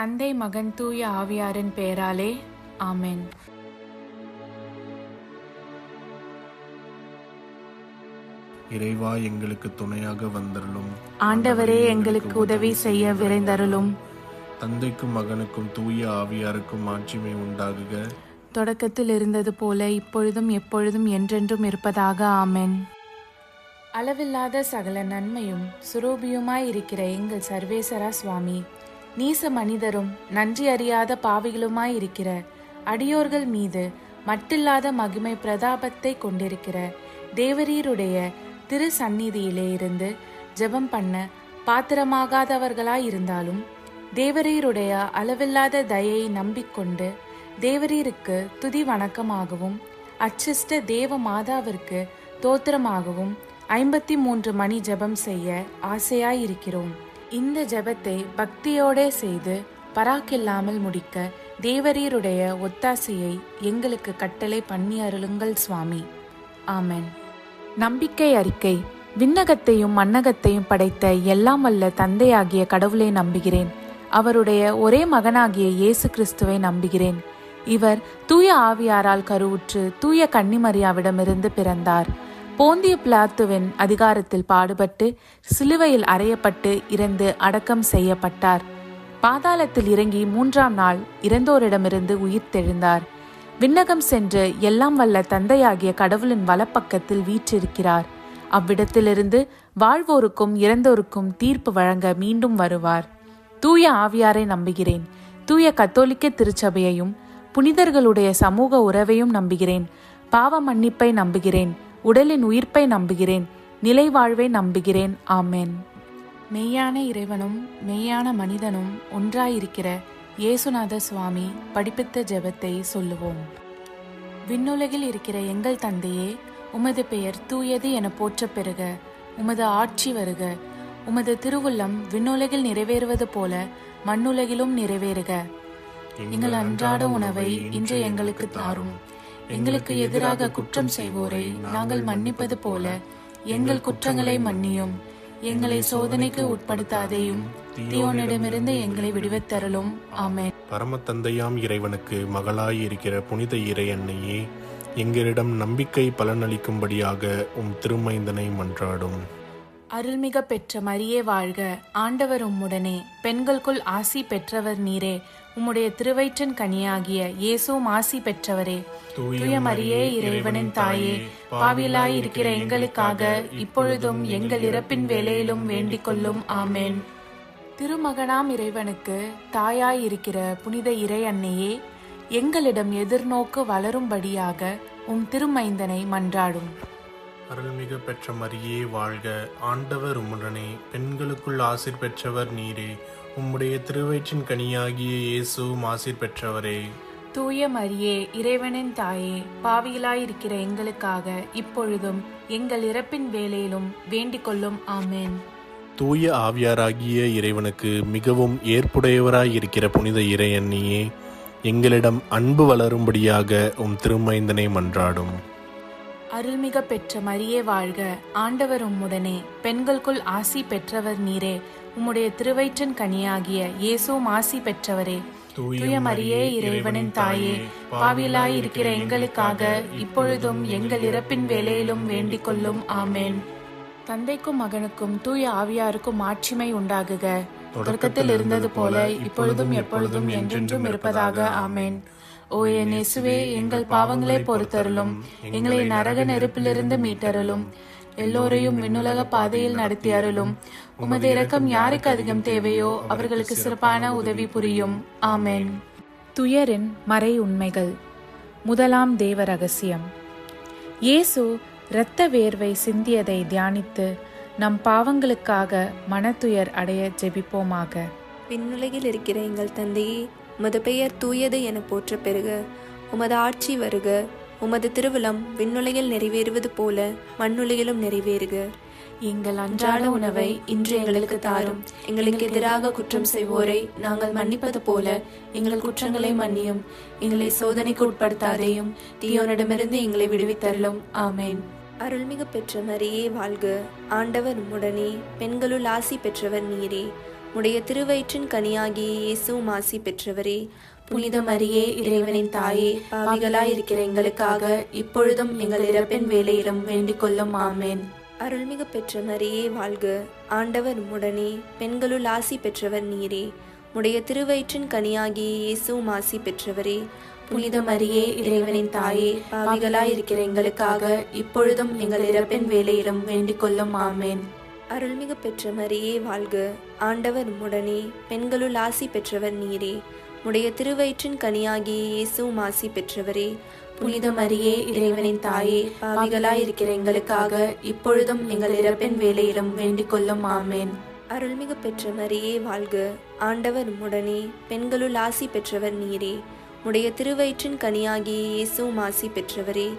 தந்தை, மகன், தூய ஆவியாரின் பெயராலே ஆமென். இறைவா, எங்களுக்கு துணையாக வந்தருளும். ஆண்டவரே, எங்களுக்கு உதவி செய்ய விரைந்தருளும். தந்தைக்கும் மகனுக்கும் தூய ஆவியாருக்கும் மாட்சிமை உண்டாகுக. தொடக்கத்தில் இருந்தது போல இப்பொழுதும் எப்பொழுதும் என்றென்றும் இருப்பதாக ஆமென். அளவில்லாத சகல நன்மையும் சுரூபியுமாயிருக்கிற எங்கள் சர்வேசரா சுவாமி, நீச மனிதரும் நன்றி அறியாத பாவிகளுமாயிருக்கிற அடியோர்கள் மீது மட்டில்லாத மகிமை பிரதாபத்தை கொண்டிருக்கிற தேவரீருடைய திரு சந்நிதியிலே இருந்து ஜெபம் பண்ண பாத்திரமாகாதவர்களாயிருந்தாலும் தேவரீருடைய அளவில்லாத தயையை நம்பிக்கொண்டு தேவரீருக்கு துதி வணக்கமாகவும் அச்சிஷ்ட தேவ மாதாவிற்கு தோத்திரமாகவும் 53 மணி ஜெபம் செய்ய ஆசையாயிருக்கிறோம். இந்த ஜெபத்தை பக்தியோடே செய்து பராக்கில்லாமல் முடிக்க தேவரீருடைய ஒத்தாசையை எங்களுக்கு கட்டளை பண்ணி அருளுங்கள் சுவாமி. ஆமென். நம்பிக்கை அறிக்கை. விண்ணகத்தையும் மண்ணகத்தையும் படைத்த எல்லாம் வல்ல தந்தையாகிய கடவுளை நம்புகிறேன். அவருடைய ஒரே மகனாகிய இயேசு கிறிஸ்துவை நம்புகிறேன். இவர் தூய ஆவியாரால் கருவுற்று தூய கன்னிமரியாவிடமிருந்து பிறந்தார். போந்திய பிலாத்துவின் அதிகாரத்தில் பாடுபட்டு சிலுவையில் அறையப்பட்டு இறந்து அடக்கம் செய்யப்பட்டார். பாதாளத்தில் இறங்கி 3ஆம் நாள் இறந்தோரிடமிருந்து உயிர்த்தெழுந்தார். விண்ணகம் சென்று எல்லாம் வல்ல தந்தையாகிய கடவுளின் வலப்பக்கத்தில் வீற்றிருக்கிறார். அவ்விடத்திலிருந்து வாழ்வோருக்கும் இறந்தோருக்கும் தீர்ப்பு வழங்க மீண்டும் வருவார். தூய ஆவியாரை நம்புகிறேன். தூய கத்தோலிக்க திருச்சபையையும் புனிதர்களுடைய சமூக உறவையும் நம்புகிறேன். பாவ மன்னிப்பை நம்புகிறேன். உடலின் உயிர்ப்பை நம்புகிறேன். நிலை வாழ்வை நம்புகிறேன். ஆமென். மெய்யான இறைவனும் மெய்யான மனிதனும் ஒன்றாயிருக்கிற இயேசுநாத சுவாமி படிப்பித்த ஜெபத்தை சொல்லுவோம். விண்ணுலகில் இருக்கிற எங்கள் தந்தையே, உமது பெயர் தூயது என போற்றப் பெறுக. உமது ஆட்சி வருக. உமது திருவுள்ளம் விண்ணுலகில் நிறைவேறுவது போல மண்ணுலகிலும் நிறைவேறுக. எங்கள் அன்றாட உணவை இன்று எங்களுக்கு தாரும். எங்களுக்கு எதிராக குற்றம் செய்வோரை நாங்கள் மன்னிப்பது போல எங்கள் குற்றங்களை மன்னியும். எங்களை சோதனைக்கு உட்படுத்தாதேயும், தீயோனிடமிருந்து எங்களை விடுவித்தருளும். ஆமென். பரம தந்தையாம் இறைவனுக்கு மகளாய் இருக்கிற புனித இறை அன்னையே, எங்களிடம் நம்பிக்கை பலனளிக்கும்படியாக உம் திருமைந்தனை மன்றாடும். அருள்மிக பெற்ற மரியே வாழ்க. ஆண்டவர் உம்முடனே, பெண்களுக்குள் ஆசி பெற்றவர் நீரே. உம்முடைய திருவயிற்றின் கனியாகிய இயேசுவும் ஆசி பெற்றவரே. தூய மரியே, இறைவனின் தாயே, பாவிலாய் இருக்கிற எங்களுக்காக இப்பொழுதும் எங்கள் இறப்பின் வேளையிலும் வேண்டிக் கொள்ளும். ஆமென். திருமகனாம் இறைவனுக்கு தாயாய் இருக்கிற புனித இறை அன்னையே, எங்களிடம் எதிர்நோக்கு வளரும்படியாக உம் திருமைந்தனை மன்றாடும். அருள்மிகு பெற்ற மரியே வாழ்க. ஆண்டவர் உம்முடனே, பெண்களுக்குள் ஆசீர் பெற்றவர் நீரே. உம்முடைய திருவயிற்றின் கனியாகிய இயேசுவும் ஆசீர் பெற்றவரே. தூய மரியே, இறைவனின் தாயே, பாவிகளாயிருக்கிற எங்களுக்காக இப்பொழுதும் எங்கள் இறப்பின் வேளையிலும் வேண்டிக் கொள்ளும். ஆமென். தூய ஆவியாராகிய இறைவனுக்கு மிகவும் ஏற்புடையவராயிருக்கிற புனித இறை அன்னியே, எங்களிடம் அன்பு வளரும்படியாக உம் திருமைந்தனை மன்றாடும். அருள்மிக பெற்ற மரியே வாழ்க. ஆண்டவர் உம்முடனே, பெண்களுக்குள் ஆசி பெற்றவர் நீரே. உம்முடைய திருவயிற்றின் கனியாகிய இயேசுவும் ஆசி பெற்றவரே. தூய மரியே, இறைவனின் தாயே, பாவிலாய் இருக்கிற எங்களுக்காக இப்பொழுதும் எங்கள் இறப்பின் வேளையிலும் வேண்டிக் கொள்ளும். ஆமென். தந்தைக்கும் மகனுக்கும் தூய ஆவியாருக்கும் மாட்சிமை உண்டாகுக. தொடக்கத்தில் இருந்தது போல இப்பொழுதும் எப்பொழுதும் என்றென்றும் இருப்பதாக. ஆமென். ஓ என் இயேசுவே, எங்கள் பாவங்களை பொறுத்தருளும். எங்களை நரக நெருப்பிலிருந்து மீட்டருளும். எல்லோரையும் விண்ணுலக பாதையில் நடத்தி அருளும். உமது இரக்கம் யாருக்கு அதிகம் தேவையோ அவர்களுக்கு சிறப்பான உதவி புரியும். ஆமென். துயரின் மறை உண்மைகள். முதலாம் தேவ ரகசியம். இயேசு இரத்த வேர்வை சிந்தியதை தியானித்து நம் பாவங்களுக்காக மனத்துயர் அடைய ஜெபிப்போமாக. விண்ணுலகில் இருக்கிற எங்கள் தந்தையே, உமது பெயர் தூயது என போற்ற பெறுக. உமது ஆட்சி வருக. உமது திருவுளம் விண்ணுலகில் நிறைவேறுவது போல மண்ணுலகிலும் நிறைவேறுக. எங்கள் அன்றாட உணவை இன்று எங்களுக்கு தாரும். எங்களுக்கு எதிராக குற்றம் செய்வோரை நாங்கள் மன்னிப்பது போல எங்கள் குற்றங்களை மன்னியும். எங்களை சோதனைக்கு உட்படுத்தாதேயும், தீயோனிடமிருந்து எங்களை விடுவித்தருளும். ஆமென். அருள்மிகு பெற்ற மரியே வாழ்க. ஆண்டவர் உம்முடனே, பெண்களுள் ஆசி பெற்றவர் நீரே. உடைய திருவயிற்றின் கனியாகிய இயேசுவும் ஆசி பெற்றவரே. புனித மரியே, இறைவனின் தாயே, பாவிகளாயிருக்கிற எங்களுக்காக இப்பொழுதும் எங்கள் இறப்பின் வேளையிலும் வேண்டிக் கொள்ளும். ஆமேன். அருள்மிகு பெற்ற மரியே வாழ்க. ஆண்டவர் உம்முடனே, பெண்களுள் ஆசி பெற்றவர் நீரே. உடைய திருவயிற்றின் கனியாகிய இயேசுவும் ஆசி பெற்றவரே. புனித மரியே, இறைவனின் தாயே, பாவிகளாயிருக்கிற எங்களுக்காக இப்பொழுதும் எங்கள் இறப்பின் வேளையிலும் வேண்டிக் கொள்ளும். ஆமேன். அருள்மிகு பெற்ற மரியே வாழ்க. ஆண்டவர் உம்முடனே, பெண்களுள் ஆசி பெற்றவர் நீரே. உடைய திருவயிற்றின் கனியாகிய இயேசுவும் ஆசி பெற்றவரே. புனித மரியே, இறைவனின் தாயே, பாவிகளாயிருக்கிற எங்களுக்காக இப்பொழுதும் எங்கள் இறப்பின் வேளையிலும் வேண்டிக் கொள்ளும். ஆமேன். அருள்மிகு பெற்ற மரியே வாழ்க. ஆண்டவர் உம்முடனே, பெண்களுள் ஆசி பெற்றவர் நீரே. உடைய திருவயிற்றின் கனியாகிய இயேசுவும் ஆசி பெற்றவரே.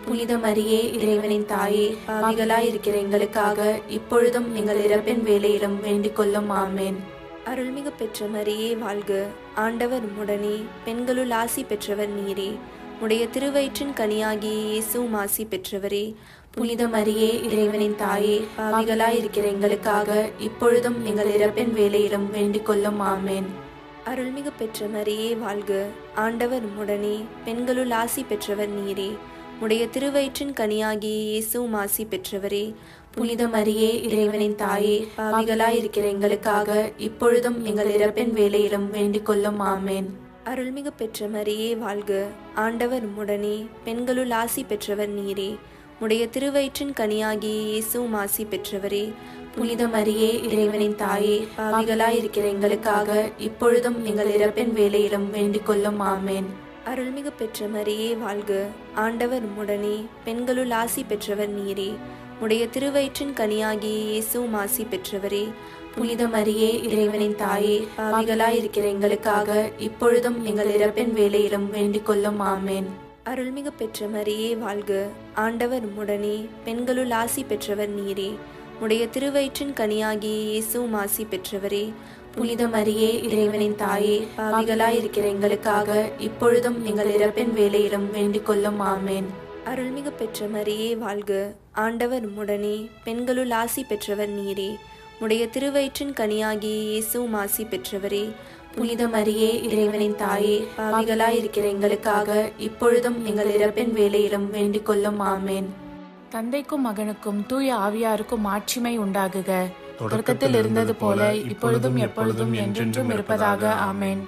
புனித மரியே, இறைவனின் தாயே, பாவிகளாயிருக்கிற எங்களுக்காக இப்பொழுதும் எங்கள் இறப்பின் வேளையிலும் வேண்டிக் கொள்ளும். ஆமேன். அருள்மிகு பெற்ற மரியே வாழ்க. ஆண்டவர் உம்முடனே, பெண்களுள் ஆசி பெற்றவர் நீரே. உடைய திருவயிற்றின் கனியாகிய இயேசுவும் ஆசி பெற்றவரே. புனித மரியே, இறைவனின் தாயே, பாவிகளாயிருக்கிற எங்களுக்காக இப்பொழுதும் எங்கள் இறப்பின் வேளையிலும் வேண்டிக் கொள்ளும். ஆமேன். அருள்மிகு பெற்ற மரியே வாழ்க. ஆண்டவர் உம்முடனே, பெண்களுள் ஆசி பெற்றவர் நீரே. உடைய திருவயிற்றின் கனியாகிய இயேசுவும் ஆசி பெற்றவரே. புனித மரியே, இறைவனின் தாயே, பாவிகளாயிருக்கிற எங்களுக்காக இப்பொழுதும் எங்கள் இறப்பின் வேளையிலும் வேண்டிக் கொள்ளும். ஆமேன். அருள்மிகு பெற்ற மரியே வாழ்க. ஆண்டவர் உம்முடனே, பெண்களுள் ஆசி பெற்றவர் நீரே. உடைய திருவயிற்றின் கனியாகிய இயேசுவும் ஆசி பெற்றவரே. புனித மரியே, இறைவனின் தாயே, பாவிகளாயிருக்கிற எங்களுக்காக இப்பொழுதும் எங்கள் இறப்பின் வேளையிலும் வேண்டிக் கொள்ளும். ஆமேன். அருள்மிகு பெற்ற மரியே வாழ்க. ஆண்டவர் உம்முடனே, பெண்களுள் ஆசி பெற்றவர் நீரே. உடைய திருவயிற்றின் கனியாகிய இயேசுவும் ஆசி பெற்றவரே. புனித மரியே, இறைவனின் தாயே, பாவிகளாயிருக்கிற எங்களுக்காக இப்பொழுதும் எங்கள் இறப்பின் வேளையிலும் வேண்டிக் கொள்ளும். ஆமேன். அருள்மிகு பெற்ற மரியே வாழ்க. ஆண்டவர் உம்முடனே, பெண்களுள் ஆசி பெற்றவர் நீரே. உடைய திருவயிற்றின் கனியாகிய இயேசுவும் ஆசி பெற்றவரே. புனித மரியே, இறைவனின் தாயே, பாவிகளாயிருக்கிற எங்களுக்காக இப்பொழுதும் எங்கள் இறப்பின் வேளையிலும் வேண்டிக் கொள்ளும். ஆமேன். அருள்மிகு பெற்ற மரியே வாழ்க. ஆண்டவர் உம்முடனே, பெண்களுள் ஆசி பெற்றவர் நீரே. உடைய திருவயிற்றின் கனியாகிய இயேசுவும் ஆசி பெற்றவரே. புனித மரியே, இறைவனின் தாயே, பாவிகளாயிருக்கிற எங்களுக்காக இப்பொழுதும் எங்கள் இறப்பின் வேளையிலும் வேண்டிக் கொள்ளும். ஆமேன். தந்தைக்கும் மகனுக்கும் தூய ஆவியாருக்கும் ஆட்சிமை உண்டாகுக. தொடக்கத்தில் இருந்தது போல இப்பொழுதும் எப்பொழுதும் என்றென்றும் இருப்பதாக. ஆமேன்.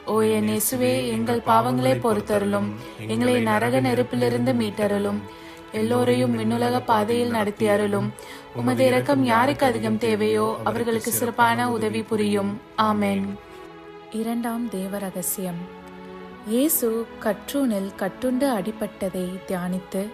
ஓ என் இயேசுவே, எங்கள் பாவங்களை பொறுத்தருளும். எங்களை நரக நெருப்பிலிருந்து மீட்டருளும். எல்லோரையும் விண்ணுலக பாதையில் நடத்தி அருளும். உமது இரக்கம் யாருக்கு அதிகம் தேவையோ அவர்களுக்கு சிறப்பான உதவி புரியும். ஆமேன். இரண்டாம் தேவ ரகசியம். இயேசு கற்றூனில் கட்டுண்டு அடிபட்டதை தியானித்து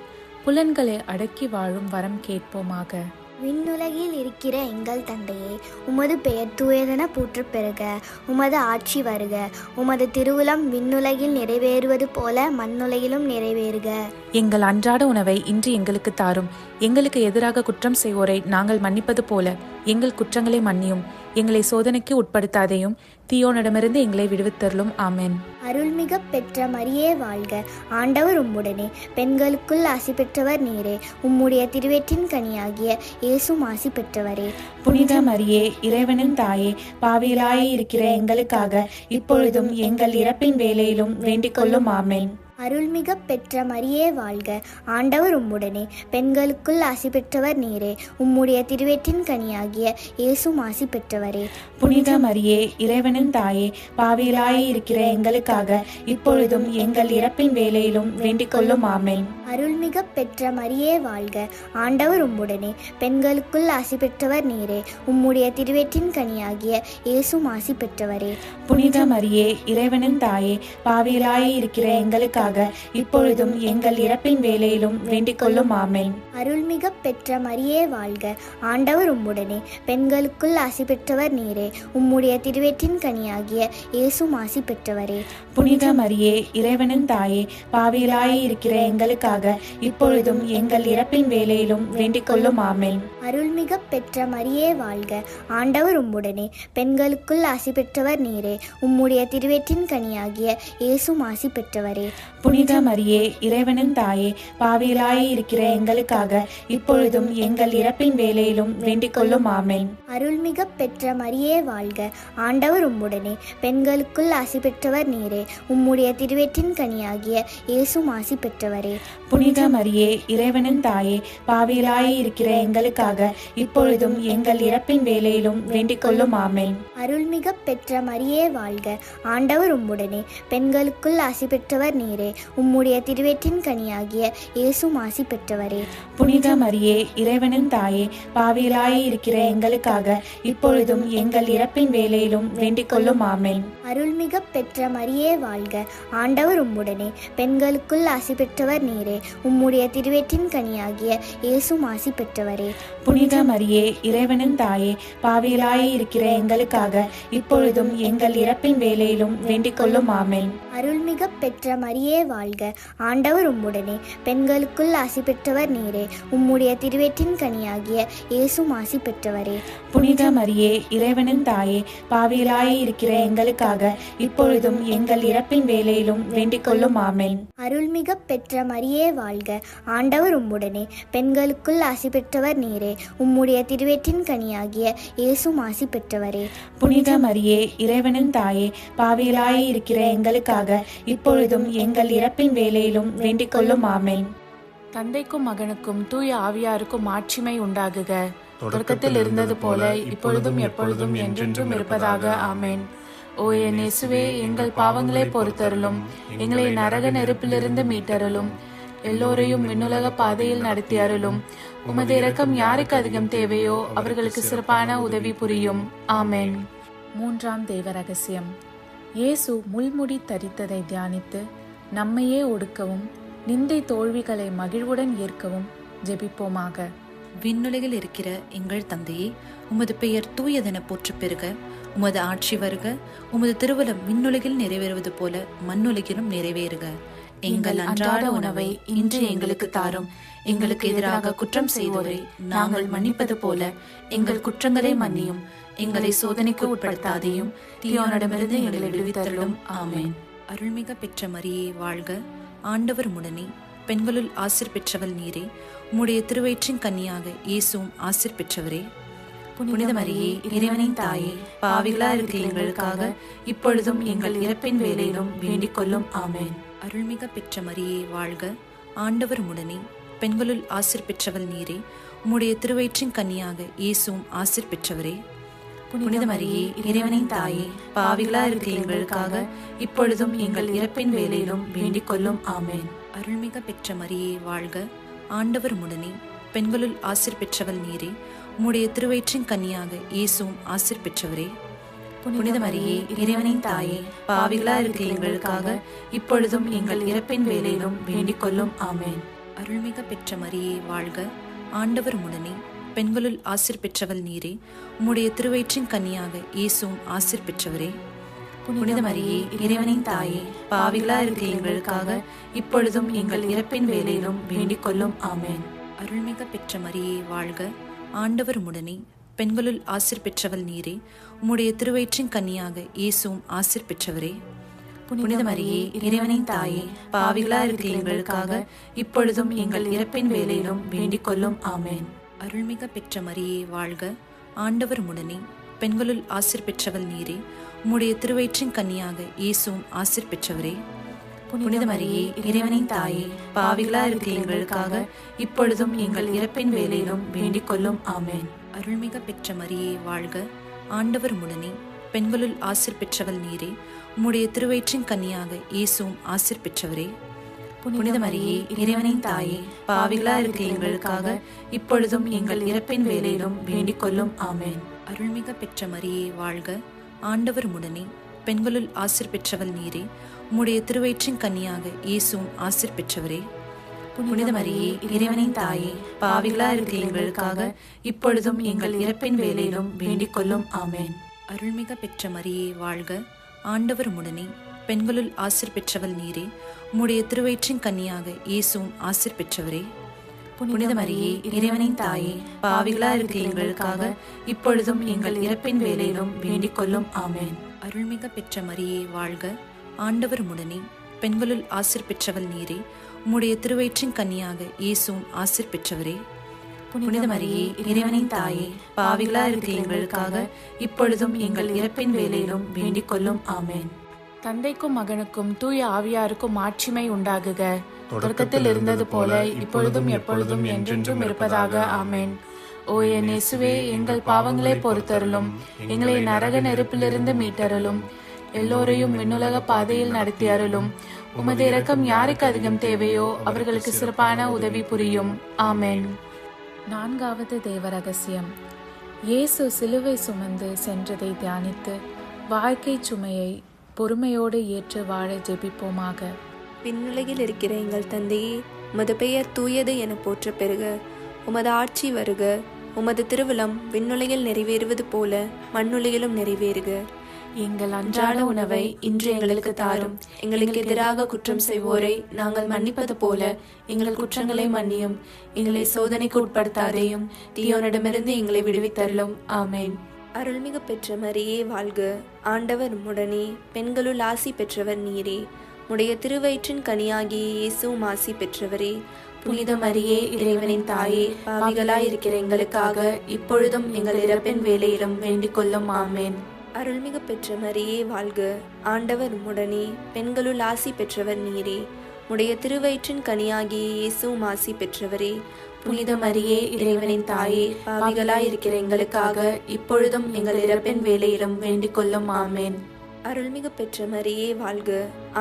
புலன்களை அடக்கி வாழும் வரம் கேட்போமாக. விண்ணுலகில் இருக்கிற எங்கள் தந்தையே, உமது பெயர் தூயதென போற்றப் பெறுக. உமது ஆட்சி வருக. உமது திருவுளம் விண்ணுலகில் நிறைவேறுவது போல மண்ணுலகிலும் நிறைவேறுக. எங்கள் அன்றாட உணவை இன்று எங்களுக்கு தாரும். எங்களுக்கு எதிராக குற்றம் செய்வோரை நாங்கள் மன்னிப்பது போல எங்கள் குற்றங்களை மன்னியும். எங்களை சோதனைக்கு உட்படுத்தாதையும் தீயோனிடமிருந்து எங்களை விடுவித்தருளும். ஆமென். அருள்மிக பெற்ற மரியே வாழ்க. ஆண்டவர் உம்முடனே, பெண்களுக்குள் ஆசி பெற்றவர் நீரே. உம்முடைய திருவயிற்றின் கனியாகிய இயேசுவும் ஆசி பெற்றவரே. புனித மரியே, இறைவனின் தாயே, பாவிகளாய் இருக்கிற எங்களுக்காக இப்பொழுதும் எங்கள் இறப்பின் வேளையிலும் வேண்டிக் கொள்ளும். ஆமென். அருள்மிக பெற்ற மரியே வாழ்க. ஆண்டவர் உம்முடனே, பெண்களுக்குள் ஆசி பெற்றவர் நீரே. உம்முடைய திருவயிற்றின் கனியாகிய இயேசுவும் ஆசி பெற்றவரே. புனித மரியே, இறைவனின் தாயே, பாவிகளாய் இருக்கிற எங்களுக்காக இப்பொழுதும் எங்கள் இறப்பின் வேளையிலும் வேண்டிக் கொள்ளும். ஆமென். அருள்மிக பெற்ற மரியே வாழ்க. ஆண்டவர் உம்முடனே, பெண்களுக்குள் ஆசி பெற்றவர் நீரே. உம்முடைய திருவயிற்றின் கனியாகிய இயேசுவும் ஆசி பெற்றவரே. புனித மரியே, இறைவனின் தாயே, பாவிகளாய் இருக்கிற எங்களுக்காக இப்பொழுதும் எங்கள் இறப்பின் வேளையிலும் வேண்டிக் கொள்ளும். ஆமென். அருள்மிக பெற்ற மரியே வாழ்க. ஆண்டவர் உம்முடனே, பெண்களுக்குள் ஆசி பெற்றவர் நீரே. உம்முடைய திருவயிற்றின் கனியாகிய இயேசுவும் ஆசி பெற்றவரே. புனித மரியே, இறைவனின் தாயே, பாவிகளாய் இருக்கிற எங்களுக்காக இப்பொழுதும் எங்கள் இறப்பின் வேளையிலும் வேண்டிக் கொள்ளும். ஆமென். அருள்மிக பெற்ற மரியே வாழ்க. ஆண்டவர் உம்முடனே, பெண்களுக்குள் ஆசி பெற்றவர் நீரே. உம்முடைய திருவயிற்றின் கனியாகிய இயேசுவும் ஆசி பெற்றவரே. புனித மரியே இறைவனின் தாயே, பாவிகளாய் இருக்கிற எங்களுக்காக இப்பொழுதும் எங்கள் இறப்பின் வேளையிலும் வேண்டிக் கொள்ளும். ஆமென். அருள்மிக பெற்ற மரியே வாழ்க, ஆண்டவர் உம்முடனே, பெண்களுக்குள் ஆசி பெற்றவர் நீரே. உம்முடைய திருவயிற்றின் கனியாகிய இயேசுவும் ஆசி பெற்றவரே. புனித மரியே இறைவனின் தாயே, பாவிகளாய் இருக்கிற எங்களுக்காக இப்பொழுதும் எங்கள் இறப்பின் வேளையிலும் வேண்டிக் கொள்ளும். ஆமென். அருள்மிக பெற்ற மரியே வாழ்க, ஆண்டவர் உம்முடனே, பெண்களுக்குள் ஆசி பெற்றவர் நீரே. உம்முடைய திருவயிற்றின் கனியாகிய இயேசுவும் ஆசி பெற்றவரே. புனித மரியே இறைவனின் தாயே, பாவிகளாய் இருக்கிற எங்களுக்காக இப்பொழுதும் எங்கள் இறப்பின் வேளையிலும் வேண்டிக் கொள்ளும். ஆமென். அருள்மிக பெற்ற மரியே வாழ்க, ஆண்டவர் உம்முடனே, பெண்களுக்குள் ஆசி பெற்றவர் நீரே. உம்முடைய திருவயிற்றின் கனியாகிய இயேசுவும் ஆசி பெற்றவரே. புனித மரியே இறைவனின் தாயே, பாவிகளாய் இருக்கிற எங்களுக்காக இப்பொழுதும் எங்கள் இறப்பின் வேளையிலும் வேண்டிக் கொள்ளும். ஆமென். அருள்மிக பெற்ற மரியே வாழ்க, ஆண்டவர் உம்முடனே, பெண்களுக்குள் ஆசி பெற்றவர் நீரே. உம்முடைய திருவயிற்றின் கனியாகிய இயேசுவும் ஆசி பெற்றவரே. புனித மரியே இறைவனின் தாயே, பாவிகளாய் இருக்கிற எங்களுக்காக இப்பொழுதும் எங்கள் இறப்பின் வேளையிலும் வேண்டிக் கொள்ளும். ஆமென். அருள்மிக பெற்ற மரியே வாழ்க, ஆண்டவர் உம்முடனே, பெண்களுக்குள் ஆசி பெற்றவர் நீரே. உம்முடைய திருவயிற்றின் கனியாகிய இயேசுவும் ஆசி பெற்றவரே. புனித மரியே இறைவனின் தாயே, பாவிகளாய் இருக்கிற எங்களுக்காக இப்பொழுதும் எங்கள் இறப்பின் வேளையிலும் வேண்டிக் கொள்ளும். ஆமென். தந்தைக்கும் மகனுக்கும் தூய ஆவியாருக்கும் ஆட்சிமை உண்டாகுக. தொடக்கத்தில் இருந்தது போல இப்பொழுதும் எப்பொழுதும் என்றென்றும் இருப்பதாக. ஆமென். ஓ என் இயேசுவே, எங்கள் பாவங்களை பொறுத்தருளும், எங்களை நரக நெருப்பிலிருந்து மீட்டருளும், எல்லோரையும் விண்ணுலக பாதையில் நடத்தி அருளும். உமது இரக்கம் யாருக்கு அதிகம் தேவையோ அவர்களுக்கு சிறப்பான உதவி புரியும். ஆமென். மூன்றாம் தேவ ரகசியம். இயேசு முள்முடி தரித்ததை தியானித்து நம்மையே ஒடுக்கவும் நிந்தை தோல்விகளை மகிழ்வுடன் ஏற்கவும் ஜெபிப்போமாக. விண்ணுலகில் இருக்கிற எங்கள் தந்தையே, உமது பெயர் தூயதென போற்றப் பெறுக. உமது ஆட்சி வருக. உமது திருவுளம் விண்ணுலகில் நிறைவேறுவது போல மண்ணுலகிலும் நிறைவேறுக. எங்கள் அன்றாட உணவை இன்று எங்களுக்கு தாரும். எங்களுக்கு எதிராக குற்றம் செய்வோரை நாங்கள் மன்னிப்பது போல எங்கள் குற்றங்களை மன்னியும். எங்களை சோதனைக்கு உட்படுத்தாதையும் தீயோனிடமிருந்து எங்களை விடுவித்தருளும். ஆமென். அருள்மிக பெற்ற மரியே வாழ்க, ஆண்டவர் உம்முடனே, பெண்களுள் ஆசீர் பெற்றவள் நீரே. உம்முடைய திருவயிற்றின் கன்னியாக இயேசுவும் ஆசீர் பெற்றவரே. புனித மரியே இறைவனின் தாயே, பாவிகளா இருக்கிற எங்களுக்காக இப்பொழுதும் எங்கள் இறப்பின் வேளையிலும் வேண்டிக் கொள்ளும். ஆமென். அருள்மிக பெற்ற மரியே வாழ்க, ஆண்டவர் உம்முடனே, பெண்களுள் ஆசீர் பெற்றவள் நீரே. உம்முடைய திருவயிற்றின் கன்னியாக இயேசுவும் ஆசீர் பெற்றவரே. புனித மரியே இறைவனின் தாயே, பாவிகளா இருக்கிற எங்களுக்காக இப்பொழுதும் எங்கள் இறப்பின் வேளையிலும் வேண்டிக் கொள்ளும். ஆமென். அருள்மிக பெற்ற மரியே வாழ்க, ஆண்டவர் உம்முடனே, பெண்களுள் ஆசீர் பெற்றவள் நீரே. உம்முடைய திருவயிற்றின் கன்னியாக இயேசுவும் ஆசீர் பெற்றவரே. புனித மரியே இறைவனின் தாயே, பாவிகளா இருக்கிற எங்களுக்காக இப்பொழுதும் எங்கள் இறப்பின் வேளையிலும் வேண்டிக் கொள்ளும். ஆமென். அருள்மிக பெற்ற மரியே வாழ்க, ஆண்டவர் உம்முடனே, பெண்களுள் ஆசீர் பெற்றவள் நீரே. உம்முடைய திருவயிற்றின் கன்னியாக இயேசுவும் ஆசீர் பெற்றவரே. புனித மரியே இறைவனின் தாயே, பாவிகளா இருக்கிற எங்களுக்காக இப்பொழுதும் எங்கள் இறப்பின் வேளையிலும் வேண்டிக் கொள்ளும். ஆமென். அருள்மிக பெற்ற மரியே வாழ்க, ஆண்டவர் உம்முடனே, பெண்களுள் ஆசீர் பெற்றவள் நீரே. உம்முடைய திருவயிற்றின் கன்னியாக இயேசுவும் ஆசீர் பெற்றவரே. புனித மரியே இறைவனின் தாயே, பாவிகளா இருக்கிற எங்களுக்காக இப்பொழுதும் எங்கள் இறப்பின் வேளையிலும் வேண்டிக் கொள்ளும். ஆமென். அருள்மிக பெற்ற மரியே வாழ்க, ஆண்டவர் உம்முடனே, பெண்களுள் ஆசீர் பெற்றவள் நீரே. உம்முடைய திருவயிற்றின் கன்னியாக இயேசுவும் ஆசீர் பெற்றவரே. புனித மரியே இறைவனின் தாயே, பாவிகளா இருக்கிற எங்களுக்காக இப்பொழுதும் எங்கள் இறப்பின் வேளையிலும் வேண்டிக் கொள்ளும். ஆமென். அருள்மிக பெற்ற மரியே வாழ்க, ஆண்டவர் உம்முடனே, பெண்களுள் ஆசீர் பெற்றவள் நீரே. உம்முடைய திருவயிற்றின் கன்னியாக இயேசுவும் ஆசீர் பெற்றவரே. புனித மரியே இறைவனின் தாயே, பாவிகளா இருக்கிற எங்களுக்காக இப்பொழுதும் எங்கள் இறப்பின் வேளையிலும் வேண்டிக் கொள்ளும். ஆமென். அருள்மிக பெற்ற மரியே வாழ்க, ஆண்டவர் உம்முடனே, பெண்களுள் ஆசீர் பெற்றவள் நீரே. உம்முடைய திருவயிற்றின் கன்னியாக இயேசுவும் ஆசீர் பெற்றவரே. புனித மரியே இறைவனின் தாயே, பாவிகளா இருக்கிற எங்களுக்காக இப்பொழுதும் எங்கள் இறப்பின் வேளையிலும் வேண்டிக் கொள்ளும். ஆமென். அருள்மிக பெற்ற மரியே வாழ்க, ஆண்டவர் உம்முடனே, பெண்களுள் ஆசீர் பெற்றவள் நீரே. உம்முடைய திருவயிற்றின் கன்னியாக இயேசுவும் ஆசீர் பெற்றவரே. புனித மரியே இறைவனின் தாயே, பாவிகளா இருக்கிற எங்களுக்காக இப்பொழுதும் எங்கள் இறப்பின் வேளையிலும் வேண்டிக் கொள்ளும். ஆமென். அருள்மிக பெற்ற மரியே வாழ்க, ஆண்டவர் உம்முடனே, பெண்களுள் ஆசீர் பெற்றவள் நீரே. உம்முடைய திருவயிற்றின் கன்னியாக இயேசுவும் ஆசீர் பெற்றவரே. புனித மரியே, இறைவனின் தாயே, பாவிகளா இருக்கிற எங்களுக்காக இப்பொழுதும் எங்கள் இறப்பின் வேளையிலும் வேண்டிக் கொள்ளும். ஆமென். தந்தைக்கும் மகனுக்கும் தூய ஆவியாருக்கும் மாட்சிமை உண்டாகுக. தொடக்கத்தில் இருந்தது போல இப்பொழுதும் எப்பொழுதும் என்றென்றும் இருப்பதாக. ஆமென். ஓ என் இயேசுவே, எங்கள் பாவங்களை பொறுத்தருளும், எங்களை நரக நெருப்பிலிருந்து மீட்டருளும், எல்லோரையும் விண்ணுலக பாதையில் நடத்தி அருளும். உமது இரக்கம் யாருக்கு அதிகம் தேவையோ அவர்களுக்கு சிறப்பான உதவி புரியும். ஆமென். நான்காவது தேவ ரகசியம். இயேசு சிலுவை சுமந்து சென்றதை தியானித்து வாழ்க்கை சுமையை பொறுமையோடு ஏற்று வாழ ஜெபிப்போமாக. விண்ணுலகில் இருக்கிற எங்கள் தந்தையே, உமது பெயர் தூயது என போற்ற பெறுக. உமது ஆட்சி வருக. உமது திருவிழம் விண்ணுலகில் நிறைவேறுவது போல மண்ணுலகிலும் நிறைவேறுக. எங்கள் அன்றாட உணவை இன்று எங்களுக்கு தாரும். எங்களுக்கு எதிராக குற்றம் செய்வோரை நாங்கள் மன்னிப்பது போல எங்கள் குற்றங்களை மன்னியும். எங்களை சோதனைக்கு உட்படுத்தாதேயும், தீயோனிடமிருந்து எங்களை விடுவித்தருளும். ஆமென். அருள்மிகு பெற்ற மரியே வாழ்க. ஆண்டவர் உம்முடனே, பெண்களுள் ஆசி பெற்றவர் நீரே. உடைய திருவயிற்றின் கனியாகிய இயேசுவும் ஆசி பெற்றவரே. புனித மரியே, இறைவனின் தாயே, பாவிகளாயிருக்கிற எங்களுக்காக இப்பொழுதும் எங்கள் இறப்பின் வேளையிலும் வேண்டிக் கொள்ளும். ஆமென். அருள்மிகு பெற்ற மரியே வாழ்க. ஆண்டவர் உம்முடனே, பெண்களுள் ஆசி பெற்றவர் நீரே. உடைய திருவயிற்றின் கனியாகிய இயேசுவும் ஆசி பெற்றவரே. புனித மரியே, இறைவனின் தாயே, பாவிகளாயிருக்கிற எங்களுக்காக இப்பொழுதும் எங்கள் இறப்பின் வேளையிலும் வேண்டிக் கொள்ளும். ஆமென். அருள்மிகு பெற்ற மரியே வாழ்க.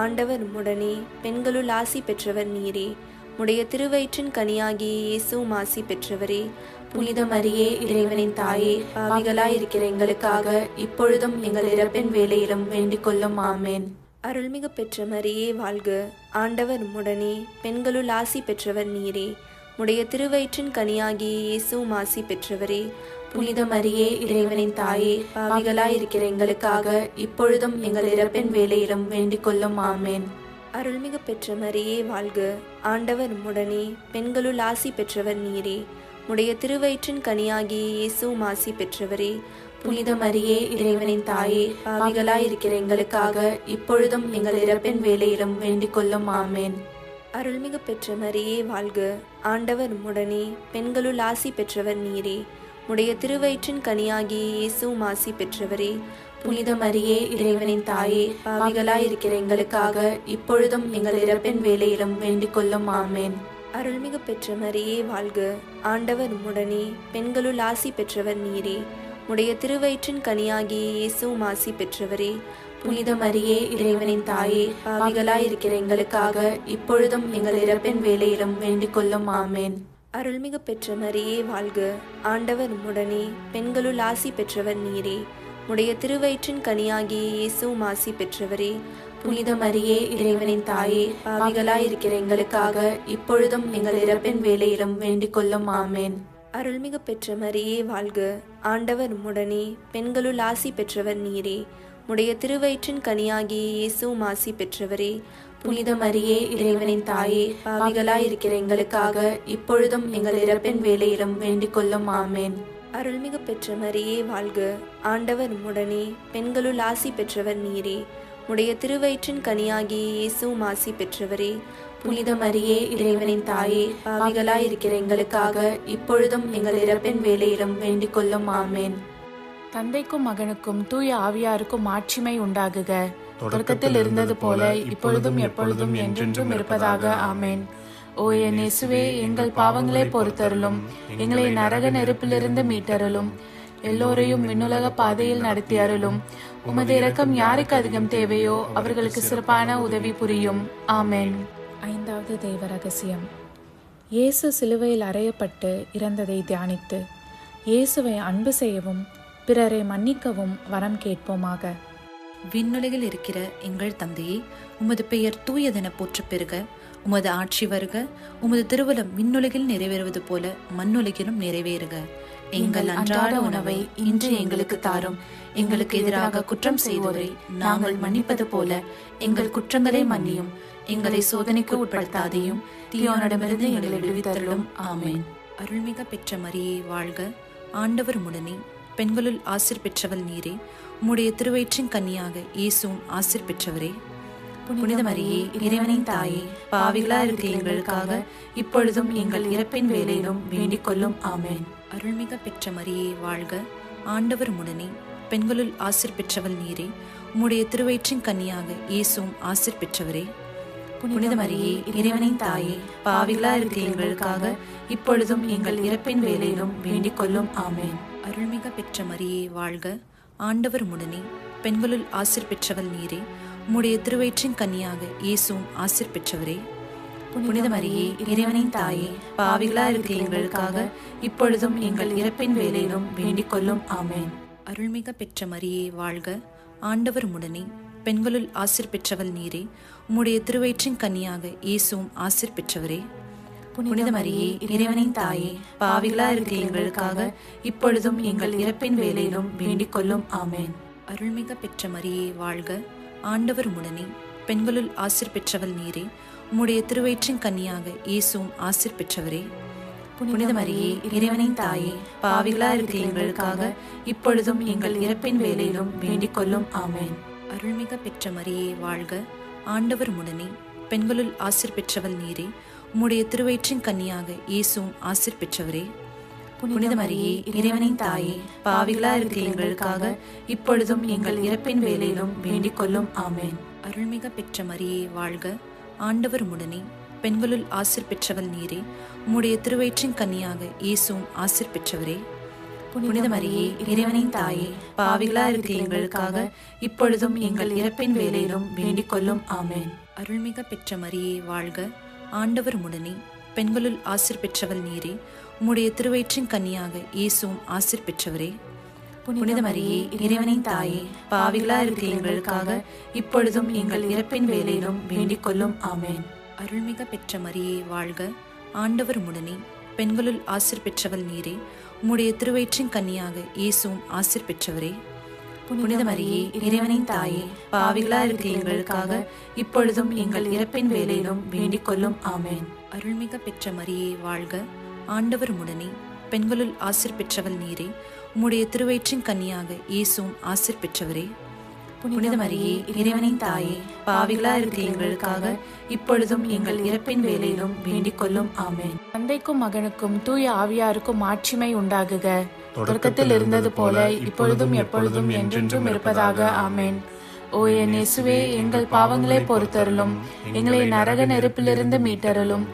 ஆண்டவர் உம்முடனே, பெண்களுள் ஆசி பெற்றவர் நீரே. உடைய திருவயிற்றின் கனியாகிய இயேசுவும் ஆசி பெற்றவரே. புனித மரியே, இறைவனின் தாயே, பாவிகளாயிருக்கிற எங்களுக்காக இப்பொழுதும் எங்கள் இறப்பின் வேளையிலும் வேண்டிக் கொள்ளும். ஆமென். அருள்மிகு பெற்ற மரியே வாழ்க. ஆண்டவர் உம்முடனே, பெண்களுள் ஆசி பெற்றவர் நீரே. உடைய திருவயிற்றின் கனியாகிய இயேசுவும் ஆசி பெற்றவரே. புனித மரியே, இறைவனின் தாயே, பாவிகளாயிருக்கிற எங்களுக்காக இப்பொழுதும் எங்கள் இறப்பின் வேளையிலும் வேண்டிக் கொள்ளும். ஆமென். அருள்மிகு பெற்ற மரியே வாழ்க. ஆண்டவர் உம்முடனே, பெண்களுள் ஆசி பெற்றவர் நீரே. உடைய திருவயிற்றின் கனியாகிய இயேசுவும் ஆசி பெற்றவரே. புனித மரியே, இறைவனின் தாயே, பாவிகளாயிருக்கிற எங்களுக்காக இப்பொழுதும் எங்கள் இறப்பின் வேளையிலும் வேண்டிக் கொள்ளும். ஆமென். அருள்மிகு பெற்ற மரியே வாழ்க. ஆண்டவர் உம்முடனே, பெண்களுள் ஆசி பெற்றவர் நீரே. உடைய திருவயிற்றின் கனியாகிய இயேசுவும் ஆசி பெற்றவரே. புனித மரியே, இறைவனின் தாயே, பாவிகளாயிருக்கிற எங்களுக்காக இப்பொழுதும் எங்கள் இறப்பின் வேளையிலும் வேண்டிக் கொள்ளும். ஆமென். அருள்மிகு பெற்ற மரியே வாழ்க. ஆண்டவர் உம்முடனே, பெண்களுள் ஆசி பெற்றவர் நீரே. உடைய திருவயிற்றின் கனியாகிய இயேசுவும் ஆசி பெற்றவரே. புனித மரியே, இறைவனின் தாயே, பாவிகளாயிருக்கிற எங்களுக்காக இப்பொழுதும் எங்கள் இறப்பின் வேளையிலும் வேண்டிக் கொள்ளும். ஆமென். அருள்மிகு பெற்ற மரியே வாழ்க. ஆண்டவர் உம்முடனே, பெண்களுள் ஆசி பெற்றவர் நீரே. உடைய திருவயிற்றின் கனியாகிய இயேசுவும் ஆசி பெற்றவரே. புனித மரியே, இறைவனின் தாயே, பாவிகளாயிருக்கிற எங்களுக்காக இப்பொழுதும் எங்கள் இறப்பின் வேளையிலும் வேண்டிக் கொள்ளும். ஆமென். அருள்மிகு பெற்ற மரியே வாழ்க. ஆண்டவர் உம்முடனே, பெண்களுள் ஆசி பெற்றவர் நீரே. உடைய திருவயிற்றின் கனியாகிய இயேசுவும் ஆசி பெற்றவரே. புனித மரியே, இறைவனின் தாயே, பாவிகளாயிருக்கிற எங்களுக்காக இப்பொழுதும் எங்கள் இறப்பின் வேளையிலும் வேண்டிக் கொள்ளும். ஆமென். அருள்மிகு பெற்ற மரியே வாழ்க. ஆண்டவர் உம்முடனே, பெண்களுள் ஆசி பெற்றவர் நீரே. உடைய திருவயிற்றின் கனியாகிய இயேசுவும் ஆசி பெற்றவரே. புனித மரியே, இறைவனின் தாயே, பாவிகளாயிருக்கிற எங்களுக்காக இப்பொழுதும் எங்கள் இறப்பின் வேளையிலும் வேண்டிக் கொள்ளும். ஆமென். தந்தைக்கும் மகனுக்கும் தூய ஆவியாருக்கும் மாட்சிமை உண்டாகுக. தொடக்கத்தில் இருந்தது போல இப்பொழுதும் எப்பொழுதும் என்றென்றும் இருப்பதாக. ஆமென். ஓ என் இயேசுவே, எங்கள் பாவங்களை பொறுத்தருளும், எங்களை நரக நெருப்பிலிருந்து மீட்டருளும், எல்லோரையும் விண்ணுலக பாதையில் நடத்தி அருளும். உமது இரக்கம் யாருக்கு அதிகம் தேவையோ அவர்களுக்கு சிறப்பான உதவி புரியும். ஆமென். ஐந்தாவது தெய்வ ரகசியம். இயேசு சிலுவையில் அறையப்பட்டு இறந்ததை தியானித்து இயேசுவை அன்பு செய்யவும் பிறரை மன்னிக்கவும் வரம் கேட்போமாக. விண்ணுலகில் இருக்கிற எங்கள் தந்தையே, உமது பெயர் தூயதென போற்றப் பெறுக. உமது ஆட்சி வருக. உமது திருவுளம் விண்ணுலகில் நிறைவேறுவது போல மண்ணுலகிலும் நிறைவேறுக. எங்கள் அன்றாட உணவை இன்று எங்களுக்கு தாரும். எங்களுக்கு எதிராக குற்றம் செய்வோரை நாங்கள் மன்னிப்பது போல எங்கள் குற்றங்களை மன்னியும். எங்களை சோதனைக்கு உட்படுத்தாதையும், தீயோனிடமிருந்து எங்களை விடுவித்தருளும். ஆமென். அருள்மிக பெற்ற மரியே வாழ்க. ஆண்டவர் உம்முடனே, பெண்களுள் ஆசீர் பெற்றவள் நீரே. உம்முடைய திருவயிற்றின் கன்னியாக இயேசுவும் ஆசீர் பெற்றவரே. புனித மரியே இறைவனின் தாயே, பாவிகளா இருக்கிற எங்களுக்காக இப்பொழுதும் எங்கள் இறப்பின் வேளையிலும் வேண்டிக் கொள்ளும். ஆமென். அருள்மிக பெற்ற மரியே வாழ்க, ஆண்டவர் உடனே, பெண்களுள் ஆசீர் பெற்றவள் நீரே. உம்முடைய திருவயிற்றின் கன்னியாக இயேசுவும் ஆசீர் பெற்றவரே. புனித மரியே இறைவனின் தாயே, பாவிகளா இருக்கிற எங்களுக்காக இப்பொழுதும் எங்கள் இறப்பின் வேளையிலும் வேண்டிக் கொள்ளும். ஆமென். அருள்மிக பெற்ற மரியே வாழ்க, ஆண்டவர் உடனே, பெண்களுள் ஆசீர் பெற்றவள் நீரே. உம்முடைய திருவயிற்றின் கன்னியாக இயேசுவும் ஆசீர் பெற்றவரே. புனித மரியே இறைவனின் தாயே, பாவிகளா இருக்கிற எங்களுக்காக இப்பொழுதும் எங்கள் இறப்பின் வேளையிலும் வேண்டிக் கொள்ளும். ஆமென். அருள்மிக பெற்ற மரியே வாழ்க, ஆண்டவர் உடனே, பெண்களுள் ஆசீர் பெற்றவள் நீரே. உம்முடைய திருவயிற்றின் கன்னியாக இயேசுவும் ஆசீர் பெற்றவரே. புனித மரியே இறைவனின் தாயே, பாவிகளா இருக்கிற எங்களுக்காக இப்பொழுதும் எங்கள் இறப்பின் வேளையிலும் வேண்டிக் கொள்ளும். ஆமென். அருள்மிக பெற்ற மரியே வாழ்க, ஆண்டவர் உடனே, பெண்களுள் ஆசீர் பெற்றவள் நீரே. உம்முடைய திருவயிற்றின் கன்னியாக இயேசுவும் ஆசீர் பெற்றவரே. புனித மரியே இறைவனின் தாயே, பாவிகளா இருக்கிற எங்களுக்காக இப்பொழுதும் எங்கள் இறப்பின் வேளையிலும் வேண்டிக் கொள்ளும். ஆமென். அருள்மிக பெற்ற மரியே வாழ்க, ஆண்டவர் உடனே, பெண்களுள் ஆசீர் பெற்றவள் நீரே. உம்முடைய திருவயிற்றின் கன்னியாக இயேசுவும் ஆசீர் பெற்றவரே. புனித மரியே இறைவனின் தாயே, பாவிகளா இருக்கிற எங்களுக்காக இப்பொழுதும் எங்கள் இறப்பின் வேளையிலும் வேண்டிக் கொள்ளும். ஆமென். அருள்மிக பெற்ற மரியே வாழ்க, ஆண்டவர் உடனே, பெண்களுள் ஆசீர் பெற்றவள் நீரே. உம்முடைய திருவயிற்றின் கன்னியாக இயேசுவும் ஆசீர் பெற்றவரே. புனித மரியே இறைவனின் தாயே, பாவிகளா இருக்கிற எங்களுக்காக இப்பொழுதும் எங்கள் இறப்பின் வேளையிலும் வேண்டிக் கொள்ளும். ஆமென். அருள்மிக பெற்ற மரியே வாழ்க, ஆண்டவர் உடனே, பெண்களுள் ஆசீர் பெற்றவள் நீரே. உம்முடைய திருவயிற்றின் கன்னியாக இயேசுவும் ஆசீர் பெற்றவரே. புனித மரியே இறைவனின் தாயே, பாவிகளா இருக்கிற எங்களுக்காக இப்பொழுதும் எங்கள் இறப்பின் வேளையிலும் வேண்டிக் கொள்ளும். ஆமென். அருள்மிக பெற்ற மரியே வாழ்க, ஆண்டவர் உடனே, பெண்களுள் ஆசீர் பெற்றவள் நீரே. உம்முடைய திருவயிற்றின் கன்னியாக இயேசுவும் ஆசீர் பெற்றவரே. புனித மரியே இறைவனின் தாயே, பாவிகளா இருக்கிற எங்களுக்காக இப்பொழுதும் எங்கள் இறப்பின் வேளையிலும் வேண்டிக் கொள்ளும். ஆமென். அருள்மிக பெற்ற மரியே வாழ்க, ஆண்டவர் உடனே, பெண்களுள் ஆசீர் பெற்றவள் நீரே. உம்முடைய திருவயிற்றின் கன்னியாக இயேசுவும் ஆசீர் பெற்றவரே. புனித மரியே இறைவனின் தாயே, பாவிகளா இருக்கிற எங்களுக்காக இப்பொழுதும் எங்கள் இறப்பின் வேளையிலும் வேண்டிக் கொள்ளும். ஆமென். தந்தைக்கும் மகனுக்கும் தூய ஆவியாருக்கும் மாட்சிமை உண்டாகுக. தொடக்கத்தில் இருந்தது போல இப்பொழுதும் எப்பொழுதும் என்றென்றும் இருப்பதாக. ஆமென். ஓ என் இயேசுவே, எங்கள் பாவங்களை பொறுத்தருளும், எங்களை நரக நெருப்பிலிருந்து மீட்டருளும்,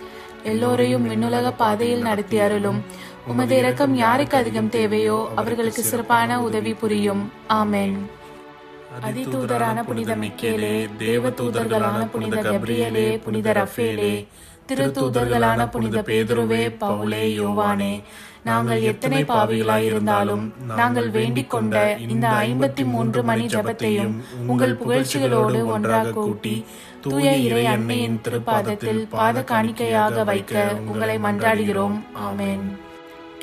எல்லோரையும் விண்ணுலக பாதையில் நடத்தி அருளும். உமது இரக்கம் யாருக்கு அதிகம் தேவையோ அவர்களுக்கு சிறப்பான உதவி புரியும். ஆமென். அதிதூதரான புனித மிக்கேலே, தேவ தூதர்களான புனித கப்ரியேலே, புனித ரஃபேலே, திருத்தூதர்களான புனித பேதுருவே, பவுலே, யோவானே, நாங்கள் எத்தனை பாவிகளாயிருந்தாலும் நாங்கள் வேண்டிக் கொண்ட இந்த 53 மணி ஜபத்தையும் உங்கள் புகழ்ச்சிகளோடு ஒன்றாக கூட்டி தூய இறை அன்னையின் திருப்பாதத்தில் பாத காணிக்கையாக வைக்க உங்களை மன்றாடுகிறோம். ஆமென்.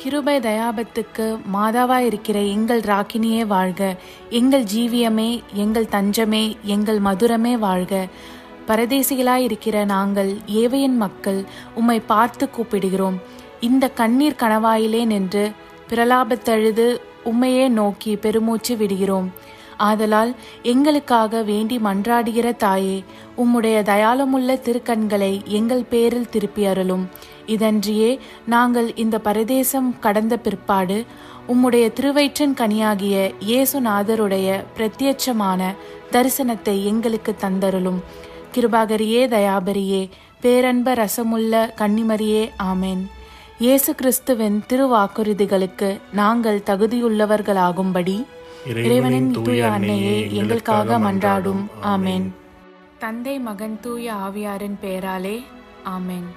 கிருபை தயாபத்துக்கு மாதாவாயிருக்கிற எங்கள் ராக்கினியே வாழ்க. எங்கள் ஜீவியமே, எங்கள் தஞ்சமே, எங்கள் மதுரமே வாழ்க. பரதேசிகளாயிருக்கிற நாங்கள் ஏவையின் மக்கள் உம்மை பார்த்து கூப்பிடுகிறோம். இந்த கண்ணீர் கணவாயிலே நின்று பிரலாபத்தழுது உம்மையே நோக்கி பெருமூச்சு விடுகிறோம். ஆதலால் எங்களுக்காக வேண்டி மன்றாடுகிற தாயே, உம்முடைய தயாளமுள்ள திருக்கண்களை எங்கள் பேரில் திருப்பி அருளும். இதன்றியே நாங்கள் இந்த பரதேசம் கடந்த பிற்பாடு உம்முடைய திருவயிற்றின் கனியாகிய இயேசுநாதருடைய பிரத்யட்சமான தரிசனத்தை எங்களுக்கு தந்தருளும். கிருபாகரியே, தயாபரியே, பேரன்ப ரசமுள்ள கன்னிமரியே, ஆமென். இயேசு கிறிஸ்துவின் திருவாக்குறுதிகளுக்கு நாங்கள் தகுதியுள்ளவர்களாகும்படி இறைவனின் தூய அன்னையே எங்களுக்காக மன்றாடும். ஆமென். தந்தை, மகன், தூய ஆவியாரின் பெயராலே. ஆமென்.